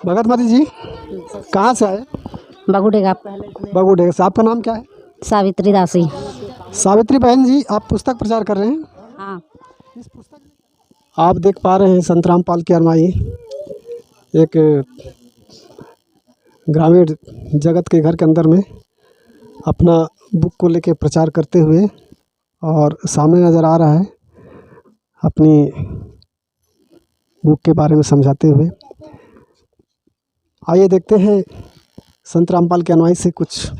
भगत मती जी कहाँ से आए? बगुडेगा। बगुडेगा से। आपका नाम क्या है? सावित्री दासी। सावित्री बहन जी, आप पुस्तक प्रचार कर रहे हैं। हाँ। इस पुस्तक आप देख पा रहे हैं संत रामपाल की अनुयायी एक ग्रामीण जगत के घर के अंदर में अपना बुक को लेके प्रचार करते हुए, और सामने नज़र आ रहा है अपनी बुक के बारे में समझाते हुए। आइए देखते हैं संत रामपाल के अनुयायी से कुछ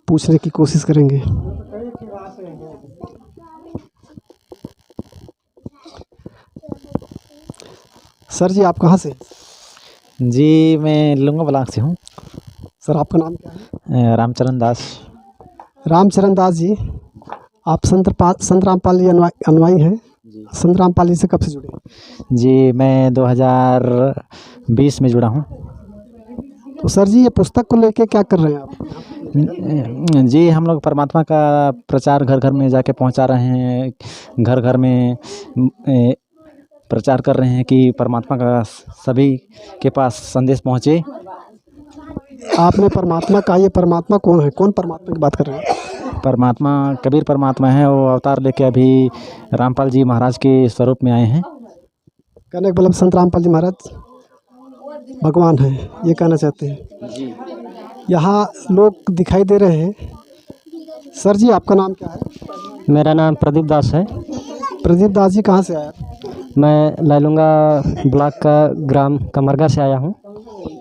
पूछने की कोशिश करेंगे। सर जी, आप कहाँ से? जी, मैं लुंगा ब्लॉक से हूँ। सर, आपका नाम क्या है? रामचरण दास। रामचरण दास जी, आप संत रामपाल जी अनुयायी हैं। संत रामपाल जी से कब से जुड़े? जी, मैं 2020 में जुड़ा हूँ। तो सर जी, ये पुस्तक को लेके क्या कर रहे हैं आप? जी, हम लोग परमात्मा का प्रचार घर घर में जाके पहुँचा रहे हैं। घर घर में प्रचार कर रहे हैं कि परमात्मा का सभी के पास संदेश पहुँचे। आपने परमात्मा का, ये परमात्मा कौन है? कौन परमात्मा की बात कर रहे हैं? परमात्मा कबीर परमात्मा है। वो अवतार लेके अभी रामपाल जी महाराज के स्वरूप में आए हैं। कहने का मतलब संत रामपाल जी महाराज भगवान हैं, ये कहना चाहते हैं जी। यहाँ लोग दिखाई दे रहे हैं। सर जी, आपका नाम क्या है? मेरा नाम प्रदीप दास है। प्रदीप दास जी, कहाँ से आया? मैं लैलूंगा ब्लॉक का ग्राम कमरगा से आया हूँ।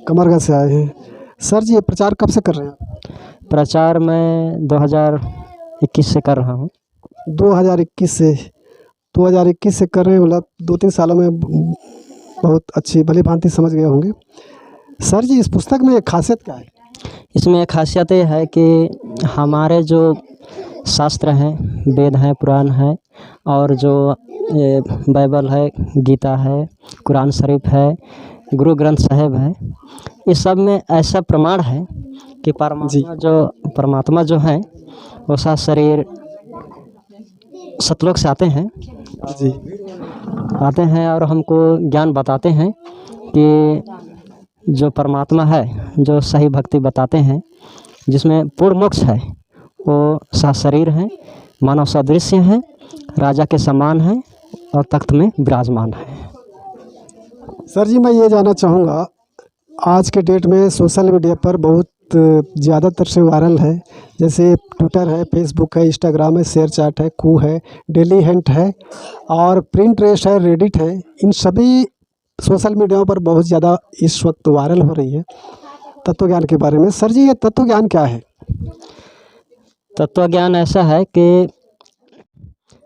कमरगा से आए हैं। सर जी, ये प्रचार कब से कर रहे हैं आप? प्रचार मैं 2021 से कर रहा हूँ। 2021 से कर रहे हैं, मतलब 2-3 सालों में बहुत अच्छी भली भांति समझ गए होंगे। सर जी, इस पुस्तक में एक खासियत क्या है? इसमें एक खासियत ये है कि हमारे जो शास्त्र हैं, वेद हैं, पुराण हैं, और जो बाइबल है, गीता है, कुरान शरीफ है, गुरु ग्रंथ साहिब है, इस सब में ऐसा प्रमाण है कि परमात्मा जो है वो सात शरीर सतलोक से आते हैं जी, आते हैं और हमको ज्ञान बताते हैं कि जो परमात्मा है, जो सही भक्ति बताते हैं, जिसमें पूर्ण मोक्ष है, वो सात शरीर हैं, मानव सदृश्य हैं, राजा के समान हैं और तख्त में विराजमान है। सर जी, मैं ये जानना चाहूँगा, आज के डेट में सोशल मीडिया पर बहुत ज़्यादातर से वायरल है, जैसे ट्विटर है, फेसबुक है, इंस्टाग्राम है, शेयर चैट है, कू है, डेली हंट है और प्रिंट रेस है, रेडिट है। इन सभी सोशल मीडिया पर बहुत ज़्यादा इस वक्त वायरल हो रही है तत्व ज्ञान के बारे में। सर जी, ये तत्व ज्ञान क्या है? तत्व ज्ञान ऐसा है कि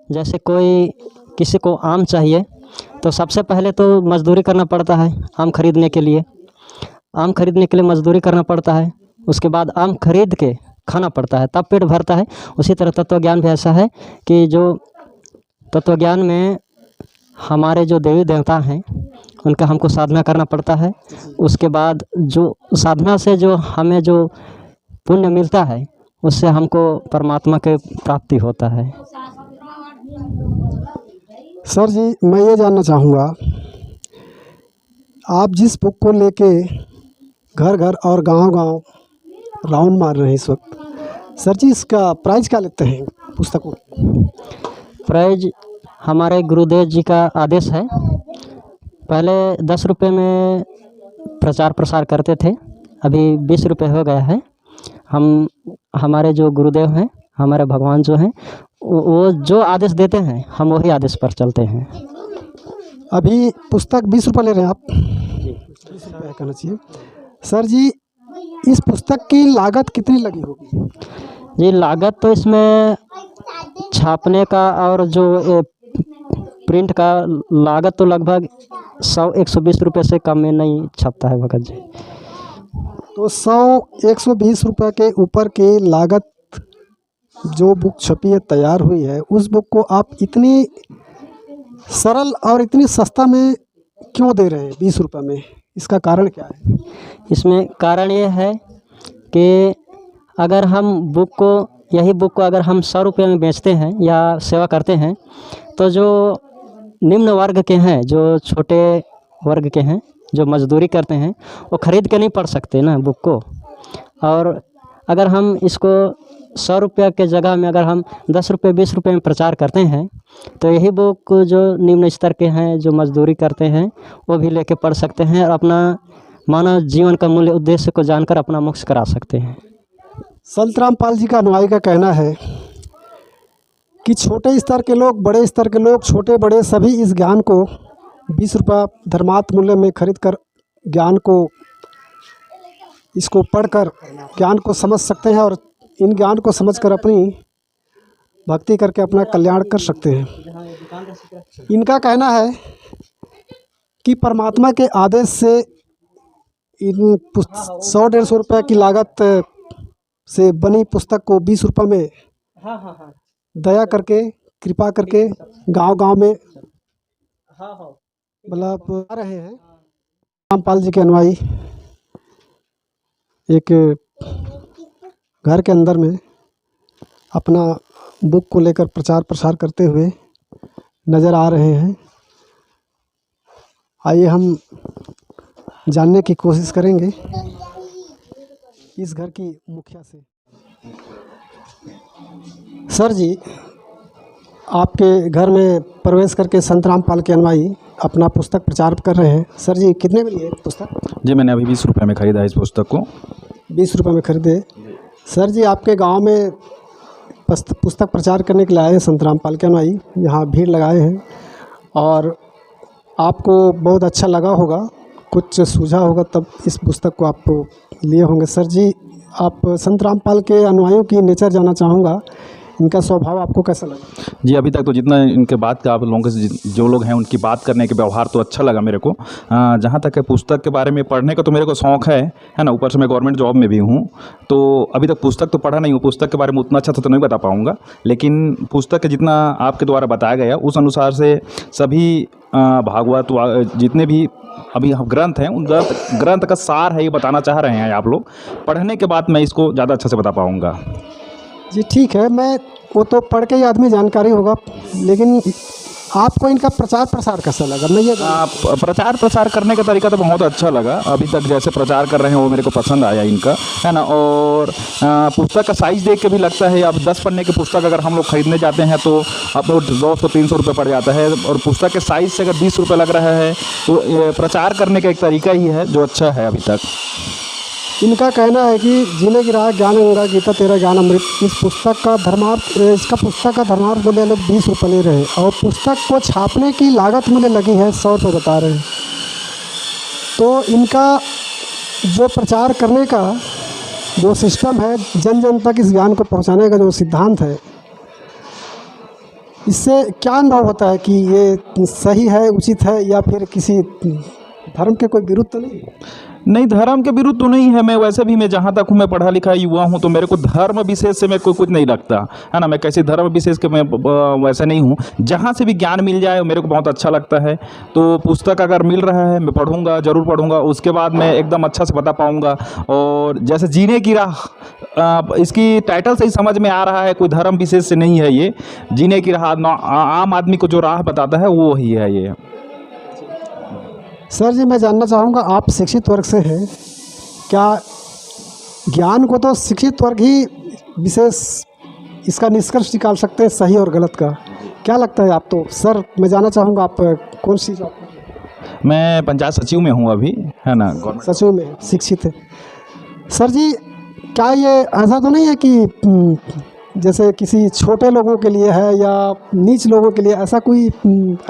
जैसे कोई किसी को आम चाहिए तो सबसे पहले तो मजदूरी करना पड़ता है। आम खरीदने के लिए मजदूरी करना पड़ता है। उसके बाद आम खरीद के खाना पड़ता है, तब पेट भरता है। उसी तरह तत्व ज्ञान भी ऐसा है कि जो तत्व ज्ञान में हमारे जो देवी देवता हैं उनका हमको साधना करना पड़ता है। उसके बाद जो साधना से जो हमें जो पुण्य मिलता है, उससे हमको परमात्मा के प्राप्ति होता है। सर जी, मैं ये जानना चाहूँगा, आप जिस बुक को लेके घर घर और गांव-गांव राउंड मार रहे हैं इस वक्त, सर जी, इसका प्राइस क्या लेते हैं पुस्तकों? प्राइज हमारे गुरुदेव जी का आदेश है। पहले 10 रुपये में प्रचार प्रसार करते थे, अभी 20 रुपये हो गया है। हमारे जो गुरुदेव हैं, हमारे भगवान जो हैं, वो जो आदेश देते हैं हम वही आदेश पर चलते हैं। अभी पुस्तक 20 रुपये ले रहे हैं आप? 20 रुपये कहना चाहिए। सर जी, इस पुस्तक की लागत कितनी लगी होगी? जी, लागत तो इसमें छापने का और जो प्रिंट का लागत तो लगभग 100-120 रुपये से कम में नहीं छपता है भगत जी। तो 100-120 रुपये के ऊपर की लागत जो बुक छपी है, तैयार हुई है, उस बुक को आप इतनी सरल और इतनी सस्ता में क्यों दे रहे हैं 20 रुपये में? इसका कारण क्या है? इसमें कारण ये है कि अगर हम यही बुक को अगर हम 100 रुपये में बेचते हैं या सेवा करते हैं, तो जो निम्न वर्ग के हैं, जो छोटे वर्ग के हैं, जो मजदूरी करते हैं वो ख़रीद के नहीं पढ़ सकते ना बुक को। और अगर हम इसको 100 रुपये के जगह में अगर हम 10 रुपये 20 रुपये में प्रचार करते हैं तो यही बुक जो निम्न स्तर के हैं जो मजदूरी करते हैं वो भी लेके पढ़ सकते हैं और अपना मानव जीवन का मूल्य उद्देश्य को जानकर अपना मोक्ष करा सकते हैं। संत रामपाल जी का अनुयायी का कहना है कि छोटे स्तर के लोग, बड़े स्तर के लोग, छोटे बड़े सभी इस ज्ञान को 20 रुपये धर्मार्थ मूल्य में खरीद कर ज्ञान को, इसको पढ़कर ज्ञान को समझ सकते हैं और इन ज्ञान को समझकर अपनी भक्ति करके अपना कल्याण कर सकते हैं। इनका कहना है कि परमात्मा के आदेश से इन 100-150 रुपये की लागत से बनी पुस्तक को 20 रुपये में दया करके, कृपा करके गांव-गांव में मतलब आ रहे हैं। रामपाल जी के अनुयायी एक घर के अंदर में अपना बुक को लेकर प्रचार प्रसार करते हुए नज़र आ रहे हैं। आइए हम जानने की कोशिश करेंगे इस घर की मुखिया से। सर जी, आपके घर में प्रवेश करके संत रामपाल के अनुयायी अपना पुस्तक प्रचार कर रहे हैं। सर जी, कितने में लिए पुस्तक? जी, मैंने अभी 20 रुपये में ख़रीदा है इस पुस्तक को। 20 रुपये में खरीदे। सर जी, आपके गांव में पुस्तक प्रचार करने के लिए आए हैं संत रामपाल के अनुयायी, यहाँ भीड़ लगाए हैं और आपको बहुत अच्छा लगा होगा, कुछ सूझा होगा तब इस पुस्तक को आप लिए होंगे। सर जी, आप संत रामपाल के अनुयायियों की नेचर जानना चाहूँगा, इनका स्वभाव आपको कैसा लगा? जी, अभी तक तो जितना इनके बात का आप लोगों से जो लोग हैं उनकी बात करने के व्यवहार तो अच्छा लगा मेरे को। जहाँ तक है पुस्तक के बारे में पढ़ने का तो मेरे को शौक़ है ना। ऊपर से मैं गवर्नमेंट जॉब में भी हूँ, तो अभी तक पुस्तक तो पढ़ा नहीं हूँ। पुस्तक के बारे में उतना अच्छा तो नहीं बता पाऊँगा, लेकिन पुस्तक के जितना आपके द्वारा बताया गया उस अनुसार से सभी भागवत जितने भी अभी ग्रंथ हैं उन ग्रंथ का सार है ये बताना चाह रहे हैं आप लोग। पढ़ने के बाद मैं इसको ज़्यादा अच्छे से बता पाऊँगा। जी ठीक है, मैं वो तो पढ़ के ही आदमी जानकारी होगा, लेकिन आपको इनका प्रचार प्रसार कैसा लगा? मैं ये प्रचार प्रसार करने का तरीका तो बहुत अच्छा लगा। अभी तक जैसे प्रचार कर रहे हैं वो मेरे को पसंद आया इनका, है ना। और पुस्तक का साइज़ देख के भी लगता है अब 10 पन्ने की पुस्तक अगर हम लोग ख़रीदने जाते हैं तो अब 200-300 रुपये पड़ जाता है, और पुस्तक के साइज़ से अगर 20 रुपये लग रहा है तो प्रचार करने का एक तरीका ही है जो अच्छा है अभी तक। इनका कहना है कि जीने की राह ज्ञान गंगा गीता तेरा ज्ञान अमृत, इस पुस्तक का धर्मार्थ मूल्य लोग 20 रुपये ले रहे हैं और पुस्तक को छापने की लागत मूल्य लगी है 100 रुपये बता रहे हैं। तो इनका जो प्रचार करने का जो सिस्टम है, जन जन तक इस ज्ञान को पहुंचाने का जो सिद्धांत है, इससे क्या अनुभव होता है कि ये सही है, उचित है, या फिर किसी धर्म के कोई विरुद्ध तो नहीं? नहीं, धर्म के विरुद्ध तो नहीं है। मैं वैसे भी मैं जहाँ तक हूँ मैं पढ़ा लिखा युवा हूँ, तो मेरे को धर्म विशेष से मैं कुछ नहीं लगता है ना। मैं कैसे धर्म विशेष के मैं वैसे नहीं हूँ। जहाँ से भी ज्ञान मिल जाए मेरे को बहुत अच्छा लगता है। तो पुस्तक अगर मिल रहा है मैं पढ़ूँगा, ज़रूर पढ़ूँगा, उसके बाद मैं एकदम अच्छा से बता पाऊँगा। और जैसे जीने की राह, इसकी टाइटल से ही समझ में आ रहा है कोई धर्म विशेष से नहीं है ये। जीने की राह आम आदमी को जो राह बताता है वो ही है ये। सर जी, मैं जानना चाहूँगा, आप शिक्षित वर्ग से हैं, क्या ज्ञान को तो शिक्षित वर्ग ही विशेष इसका निष्कर्ष निकाल सकते हैं सही और गलत का? क्या लगता है आप? तो सर मैं जानना चाहूँगा आप कौन सी जॉब? मैं पंचायत सचिव में हूँ अभी, है ना। सचिव में शिक्षित है। सर जी, क्या ये ऐसा तो नहीं है कि जैसे किसी छोटे लोगों के लिए है या नीच लोगों के लिए, ऐसा कोई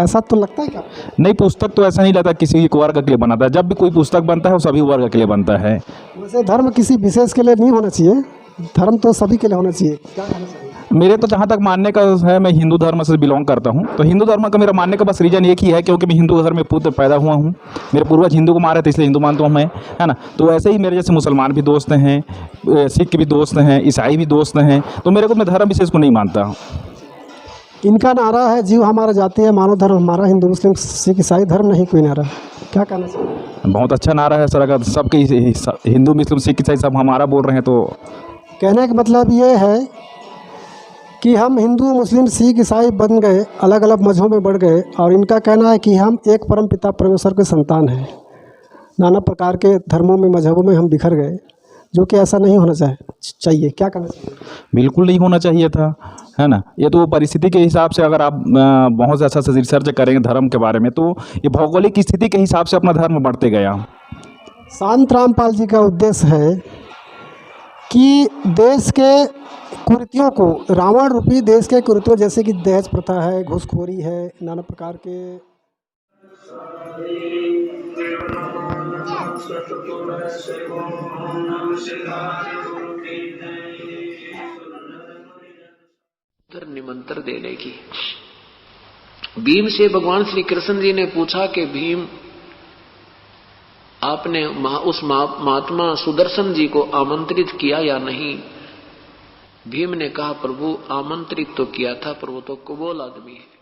ऐसा तो लगता है क्या? नहीं, पुस्तक तो ऐसा नहीं लगता किसी एक वर्ग के लिए बनाता है। जब भी कोई पुस्तक बनता है वो सभी वर्ग के लिए बनता है। वैसे धर्म किसी विशेष के लिए नहीं होना चाहिए, धर्म तो सभी के लिए होना चाहिए। क्या होना चाहिए? मेरे तो जहाँ तक मानने का है, मैं हिंदू धर्म से बिलोंग करता हूँ, तो हिंदू धर्म का मेरा मानने का बस रीज़न एक ही है, क्योंकि मैं हिंदू धर्म में पुत्र पैदा हुआ हूँ। मेरे पूर्वज हिंदू को मारे थे इसलिए हिंदू मानता हूँ मैं, है ना। तो ऐसे ही मेरे जैसे मुसलमान भी दोस्त हैं, सिख भी दोस्त हैं, ईसाई भी दोस्त हैं, तो मेरे को मैं धर्म विशेष को नहीं मानता। इनका नारा है जीव हमारा जाति है, मानव धर्म हमारा, हिंदू मुस्लिम सिख ईसाई धर्म नहीं कोई नारा। क्या कहना चाहिए? बहुत अच्छा नारा है सर। अगर सबके हिंदू मुस्लिम सिख ईसाई सब हमारा बोल रहे हैं तो कहने का मतलब ये है कि हम हिंदू मुस्लिम सिख ईसाई बन गए, अलग अलग मजहबों में बढ़ गए, और इनका कहना है कि हम एक परम पिता परमेश्वर के संतान हैं। नाना प्रकार के धर्मों में, मजहबों में हम बिखर गए, जो कि ऐसा नहीं होना चाहिए। क्या कहना चाहिए? बिल्कुल नहीं होना चाहिए था, है ना। ये तो परिस्थिति के हिसाब से अगर आप बहुत अच्छा से रिसर्च करेंगे धर्म के बारे में, तो ये भौगोलिक स्थिति के हिसाब से अपना धर्म बढ़ते गया। शांत रामपाल जी का उद्देश्य है कि देश के कुरीतियों को, रावण रूपी देश के कुरीतियों, जैसे कि दहेज प्रथा है, घूसखोरी है, नाना प्रकार के निमंत्रण देने की। भीम से भगवान श्री कृष्ण जी ने पूछा कि भीम, आपने उस महात्मा सुदर्शन जी को आमंत्रित किया या नहीं? भीम ने कहा, प्रभु आमंत्रित तो किया था, पर वो तो कुबोल आदमी है।